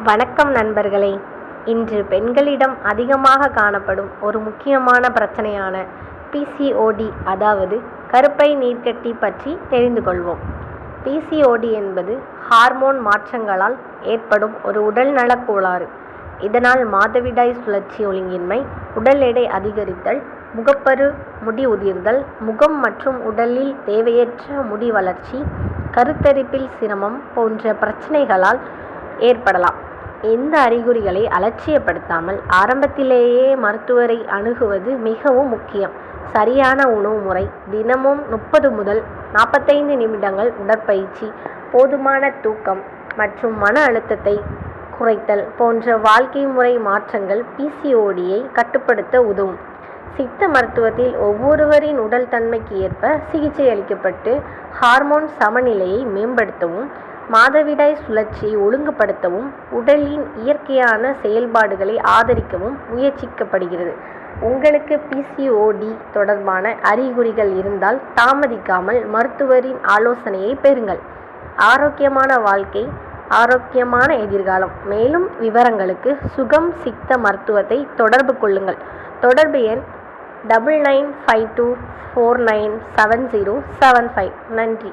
வணக்கம் நண்பர்களே. இன்று பெண்களிடம் அதிகமாக காணப்படும் ஒரு முக்கியமான பிரச்சனையான பிசிஓடி, அதாவது கருப்பை நீர்க்கட்டி பற்றி தெரிந்து கொள்வோம். பிசிஓடி என்பது ஹார்மோன் மாற்றங்களால் ஏற்படும் ஒரு உடல்நலக் கோளாறு. இதனால் மாதவிடாய் சுழற்சி ஒழுங்கின்மை, உடல் எடை அதிகரித்தல், முகப்பரு, முடி உதிர்தல், முகம் மற்றும் உடலில் தேவையற்ற முடி வளர்ச்சி, கருத்தரிப்பில் சிரமம் போன்ற பிரச்சனைகளால் ஏற்படலாம். இந்த அறிகுறிகளை அலட்சியப்படுத்தாமல் ஆரம்பத்திலேயே மருத்துவரை அணுகுவது மிகவும் முக்கியம். சரியான உணவு முறை, தினமும் 30 முதல் 45 நிமிடங்கள் உடற்பயிற்சி, போதுமான தூக்கம் மற்றும் மன அழுத்தத்தை குறைத்தல் போன்ற வாழ்க்கை முறை மாற்றங்கள் பிசிஓடியை கட்டுப்படுத்த உதவும். சித்த மருத்துவத்தில் ஒவ்வொருவரின் உடல் தன்மைக்கு ஏற்ப சிகிச்சை அளிக்கப்பட்டு ஹார்மோன் சமநிலையை மேம்படுத்தவும், மாதவிடாய் சுழற்சியை ஒழுங்குபடுத்தவும், உடலின் இயற்கையான செயல்பாடுகளை ஆதரிக்கவும் முயற்சிக்கப்படுகிறது. உங்களுக்கு பிசிஓடி தொடர்பான அறிகுறிகள் இருந்தால் தாமதிக்காமல் மருத்துவரின் ஆலோசனையை பெறுங்கள். ஆரோக்கியமான வாழ்க்கை, ஆரோக்கியமான எதிர்காலம். மேலும் விவரங்களுக்கு சுகம் சித்த மருத்துவத்தை தொடர்பு கொள்ளுங்கள். தொடர்பு எண் 9952497075. நன்றி.